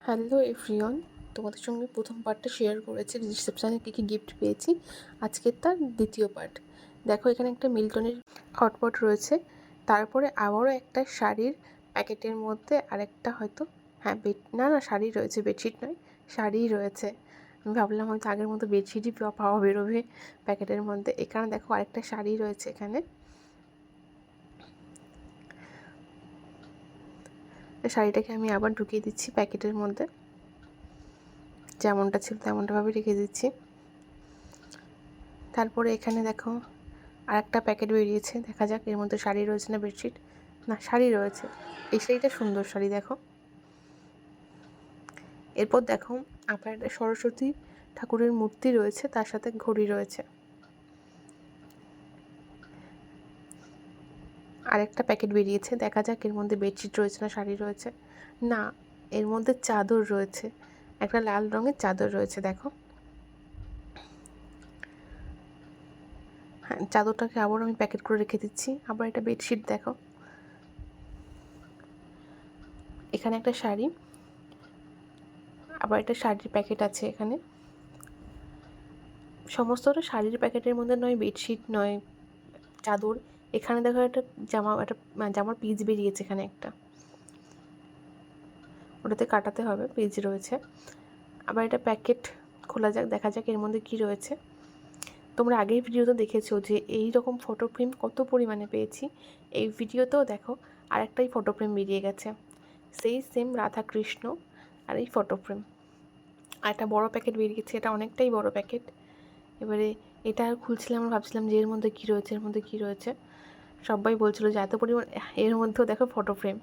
Hello everyone, তোমাদের সঙ্গে প্রথম পার্টটা শেয়ার করেছি রিসেপশানে কী কী গিফট পেয়েছি। আজকের তার দ্বিতীয় পার্ট। দেখো এখানে একটা মিল্টনের হটপট রয়েছে, তারপরে আবারও একটা শাড়ির প্যাকেটের মধ্যে আরেকটা হয়তো না শাড়ি রয়েছে, বেডশিট নয়, শাড়িই রয়েছে। আমি ভাবলাম হয়তো আগের মতো বেডশিটই পাওয়া বেরোবে প্যাকেটের মধ্যে। এখানে দেখো আরেকটা শাড়ি রয়েছে। এখানে শাড়িটাকে আমি আবার ঢুকিয়ে দিচ্ছি প্যাকেটের মধ্যে, যেমনটা ছিল তেমনটাভাবে রেখে দিচ্ছি। তারপরে এখানে দেখো আরেকটা প্যাকেট বেরিয়েছে, দেখা যাক এর মধ্যে শাড়ি রয়েছে না বেডশিট। না, শাড়ি রয়েছে। এই শাড়িটা সুন্দর শাড়ি, দেখো। এরপর দেখো আবার একটা সরস্বতী ঠাকুরের মূর্তি রয়েছে, তার সাথে ঘড়ি রয়েছে। আরেকটা প্যাকেট বেরিয়েছে, দেখা যাক এর মধ্যে বেডশিট রয়েছে না শাড়ি রয়েছে। না, এর মধ্যে চাদর রয়েছে, একটা লাল রঙের চাদর রয়েছে, দেখো। হ্যাঁ, চাদরটাকে আবার আমি প্যাকেট করে রেখে দিচ্ছি। আবার একটা বেডশিট দেখো। এখানে একটা শাড়ি, আবার একটা শাড়ির প্যাকেট আছে এখানে। সমস্তটা শাড়ির প্যাকেটের মধ্যে, নয় বেডশিট নয় চাদর। এখানে দেখো একটা জামার পিস বেরিয়েছে, এখানে একটা, ওটাতে কাটাতে হবে, পিস রয়েছে। আবার এটা প্যাকেট খোলা যাক, দেখা যাক এর মধ্যে কি রয়েছে। তোমরা আগের ভিডিওতে দেখেছো যে এই রকম ফটো ফ্রেম কত পরিমাণে পেয়েছি। এই ভিডিওতেও দেখো আরেকটাই ফটো ফ্রেম বেরিয়ে গেছে, সেই সেম রাধা কৃষ্ণ আর এই ফটো ফ্রেম। আর একটা বড়ো প্যাকেট বেরিয়েছে, এটা অনেকটাই বড় প্যাকেট। এবারে এটা খুলছিলাম, ভাবছিলাম যে এর মধ্যে কী রয়েছে, এর মধ্যে কী রয়েছে। সবাই বলছিল যে এত পরিমাণ, এর মধ্যেও দেখো ফটো ফ্রেম,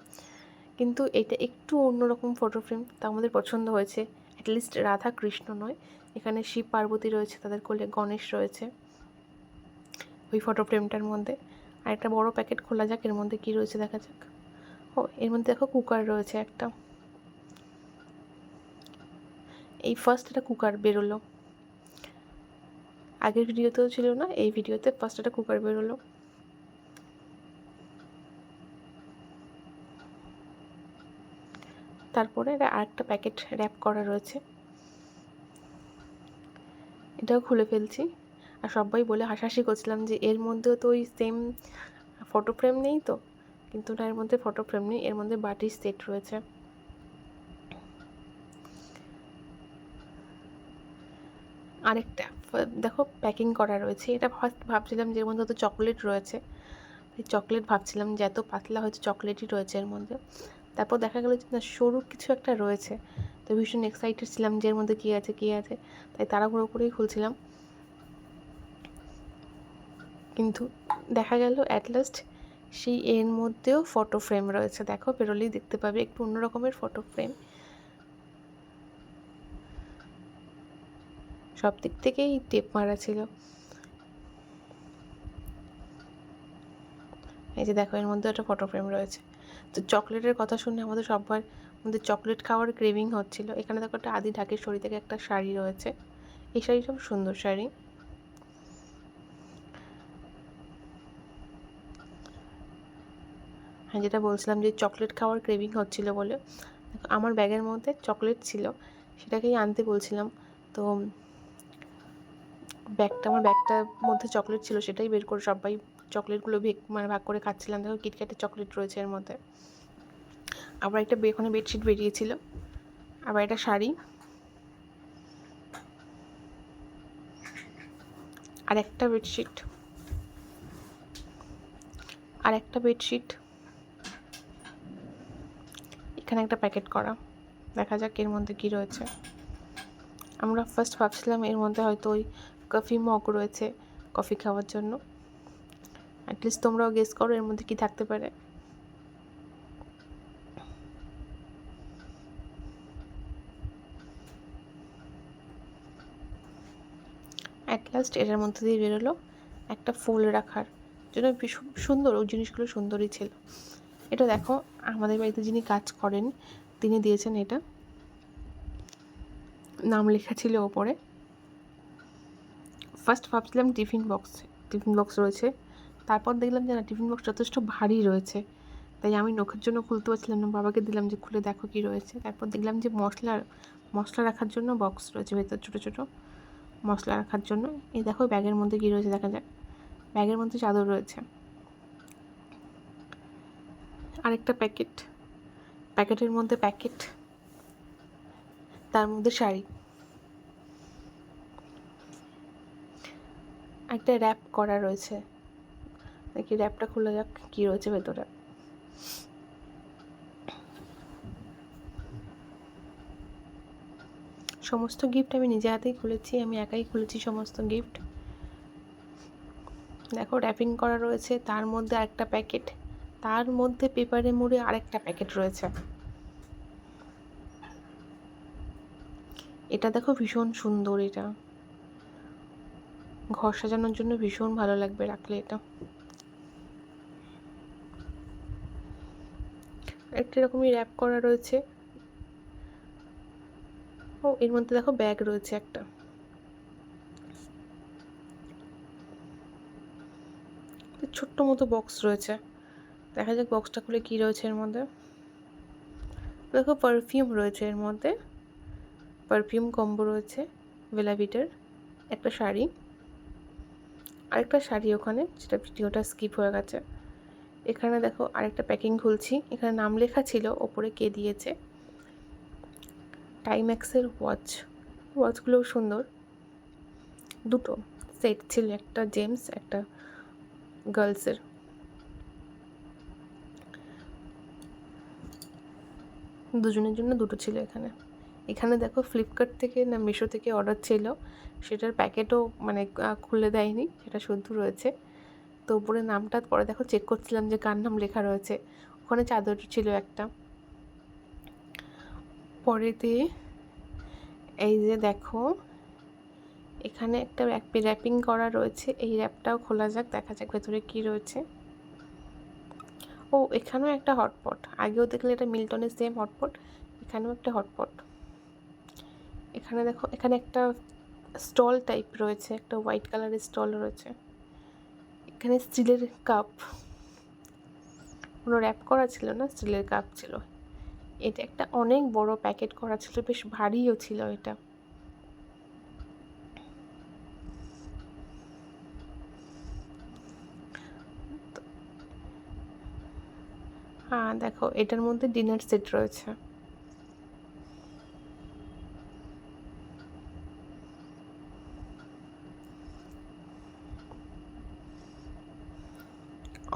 কিন্তু এটা একটু অন্যরকম ফটো ফ্রেম, তা আমাদের পছন্দ হয়েছে। অ্যাটলিস্ট রাধা কৃষ্ণ নয়, এখানে শিব পার্বতী রয়েছে, তাদের কোলে গণেশ রয়েছে ওই ফটো ফ্রেমটার মধ্যে। আর একটা বড় প্যাকেট খোলা যাক, এর মধ্যে কী রয়েছে দেখা যাক। ও, এর মধ্যে দেখো কুকার রয়েছে একটা। এই ফার্স্ট একটা কুকার বেরোলো, আগের ভিডিওতেও ছিল না, এই ভিডিওতে ফার্স্ট একটা কুকার বেরোলো। তারপরে আরেকটা প্যাকেট র্যাপ করা রয়েছে, এটাও খুলে ফেলছি। আর সবাই বলে হাসাহাসি করছিলাম যে এর মধ্যেও তো ওই সেম ফটো ফ্রেম নেই তো, কিন্তু না, এর মধ্যে ফটো ফ্রেম নেই, এর মধ্যে বাটির সেট রয়েছে। আরেকটা দেখো প্যাকিং করা রয়েছে, এটা ফার্স্ট ভাবছিলাম যে এর মধ্যে তো চকলেট রয়েছে, চকলেট ভাবছিলাম যে এত পাতলা হয়তো চকলেটই রয়েছে এর মধ্যে। তারপর দেখা গেলো যে না, সরু কিছু একটা রয়েছে। তো ভীষণ এক্সাইটেড ছিলাম যে এর মধ্যে কী আছে কী আছে, তাই তাড়াহুড়ো করেই খুলছিলাম। কিন্তু দেখা গেল অ্যাট লাস্ট সেই এর মধ্যেও ফটো ফ্রেম রয়েছে, দেখো বেরোলেই দেখতে পাবে, একটু অন্য রকমের ফটো ফ্রেম। সব দিক থেকেই টেপ মারা ছিল। এই যে দেখো, এর মধ্যে একটা ফটো ফ্রেম রয়েছে। তো চকলেটের কথা শুনে আমাদের সবার মধ্যে চকলেট খাওয়ার ক্রেভিং হচ্ছিল। এখানে দেখো একটা আদি ঢাকেশ্বরী থেকে একটা শাড়ি রয়েছে, এই শাড়িটা খুব সুন্দর শাড়ি। হ্যাঁ, যেটা বলছিলাম যে চকলেট খাওয়ার ক্রেভিং হচ্ছিল বলে, দেখো আমার ব্যাগের মধ্যে চকলেট ছিল, সেটাকেই আনতে বলছিলাম। তো আমার ব্যাগটার মধ্যে চকলেট ছিল, সেটাই বের করে সবাই চকলেটগুলো ভাগ করে খাচ্ছিলাম। দেখো কিটক্যাটের চকলেট রয়েছে এর মধ্যে। আবার একটা ওখানে বেডশিট বেরিয়েছিল, আবার একটা শাড়ি, আর একটা বেডশিট, আর একটা বেডশিট। এখানে একটা প্যাকেট করা, দেখা যাক এর মধ্যে কী রয়েছে। আমরা ফার্স্ট ভাবছিলাম এর মধ্যে হয়তো ওই কফি মগ রয়েছে, কফি খাওয়ার জন্য। অ্যাটলিস্ট তোমরাও গেস করো এর মধ্যে কী থাকতে পারে। অ্যাট লাস্ট এটার মধ্যে দিয়ে বেরোলো একটা ফুল রাখার জন্য, ভীষণ সুন্দর, ওই জিনিসগুলো সুন্দরই ছিল। এটা দেখো আমাদের বাড়িতে যিনি কাজ করেন তিনি দিয়েছেন, এটা নাম লেখা ছিল ওপরে। ফার্স্ট ভাবছিলাম টিফিন বক্স রয়েছে, তারপর দেখলাম যে না, টিফিন বক্স যথেষ্ট ভারী রয়েছে, তাই আমি নখের জন্য খুলতে পারছিলাম না, বাবাকে দিলাম যে খুলে দেখো কী রয়েছে। তারপর দেখলাম যে মশলা রাখার জন্য বক্স রয়েছে ভেতর, ছোটো ছোটো মশলা রাখার জন্য। এই দেখো ব্যাগের মধ্যে কী রয়েছে দেখা যাক। ব্যাগের মধ্যে চাদর রয়েছে, আরেকটা প্যাকেটের মধ্যে প্যাকেট, তার মধ্যে শাড়ি, একটা র্যাপ করা রয়েছে। দেখি র্যাপটা খোলা যাক কী রয়েছে ভেতরে। সমস্ত গিফট আমি নিজে হাতেই খুলেছি, আমি একাই খুলেছি সমস্ত গিফট। দেখো র্যাপিং করা রয়েছে, তার মধ্যে আরেকটা প্যাকেট, তার মধ্যে পেপারে মুড়ে আরেকটা প্যাকেট রয়েছে। এটা দেখো ভীষণ সুন্দর, এটা ঘর সাজানোর জন্য ভীষণ ভালো লাগবে রাখলে। এটা একটা এরকমই র্যাপ করা রয়েছে। ও এর মধ্যে দেখো ব্যাগ রয়েছে একটা। ছোট্ট মতো বক্স রয়েছে, দেখা যাক বক্সটা খুলে কী রয়েছে এর মধ্যে। দেখো পারফিউম রয়েছে এর মধ্যে, পারফিউম কম্বো রয়েছে ভেলাভিটার, একটা শাড়ি, আরেকটা শাড়ি ওখানে, যেটা ভিডিওটা স্কিপ হয়ে গেছে। এখানে দেখো আরেকটা প্যাকিং খুলছি, এখানে নাম লেখা ছিল, ওপরে কে দিয়েছে। টাইম্যাক্সের ওয়াচগুলোও সুন্দর, দুটো সেট ছিল, একটা জেমস একটা গার্লসের। দুজনের জন্য দুটো ছিল এখানে। এখানে দেখো ফ্লিপকার্ট থেকে না মিশো থেকে অর্ডার ছিল, সেটার প্যাকেটও মানে খুলে দেয়নি, সেটা শুদ্ধ রয়েছে। তো উপরে নামটা পরে দেখো চেক করছিলাম যে কার নাম লেখা রয়েছে। ওখানে চাদর ছিল একটা। পরেতে এই যে দেখো এখানে একটা র্যাপিং করা রয়েছে, এই র্যাপটাও খোলা যাক, দেখা যাক ভেতরে কী রয়েছে। ও এখানেও একটা হটপট, আগেও দেখলে এটা মিল্টনের সেম হটপট, এখানেও একটা হটপট। এখানে দেখো এখানে একটা স্টল টাইপ রয়েছে, একটা হোয়াইট কালারের স্টল রয়েছে। এখানে স্টিলের কাপ, কোনো র্যাপ করা ছিল না, স্টিলের কাপ ছিল। এটা একটা অনেক বড় প্যাকেট করা ছিল, বেশ ভারীও ছিল এটা। হ্যাঁ দেখো এটার মধ্যে ডিনার সেট রয়েছে।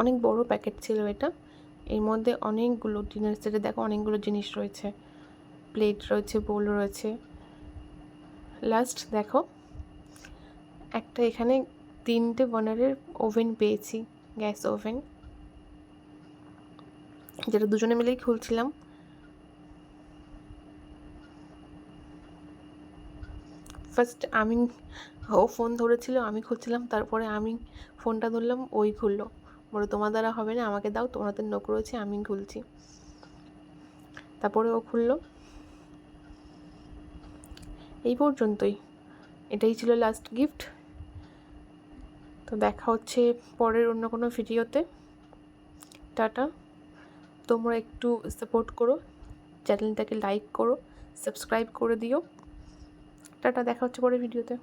অনেক বড় প্যাকেট ছিল এটা, এর মধ্যে অনেকগুলো ডিনার সেটে দেখো অনেকগুলো জিনিস রয়েছে, প্লেট রয়েছে, বোল রয়েছে। লাস্ট দেখো একটা এখানে 3টে বার্নারের ওভেন পেয়েছি, গ্যাস ওভেন, যেটা দুজনে মিলেই খুলছিলাম। ফার্স্ট ও ফোন ধরেছিল, আমি খুলছিলাম, তারপরে আমি ফোনটা ধরলাম, ওই খুললো, বলে তোমার দ্বারা হবে না, আমাকে দাও, তোমার হাতে নখ রয়েছে, আমি খুলছি। তারপরে ও খুললো। এই পর্যন্তই, এটাই ছিল লাস্ট গিফট। তো দেখা হচ্ছে পরের অন্য কোনো ভিডিওতে। টাটা। তোমরা একটু সাপোর্ট করো, চ্যানেলটাকে লাইক করো, সাবস্ক্রাইব করে দিও। টাটা, দেখা হচ্ছে পরের ভিডিওতে।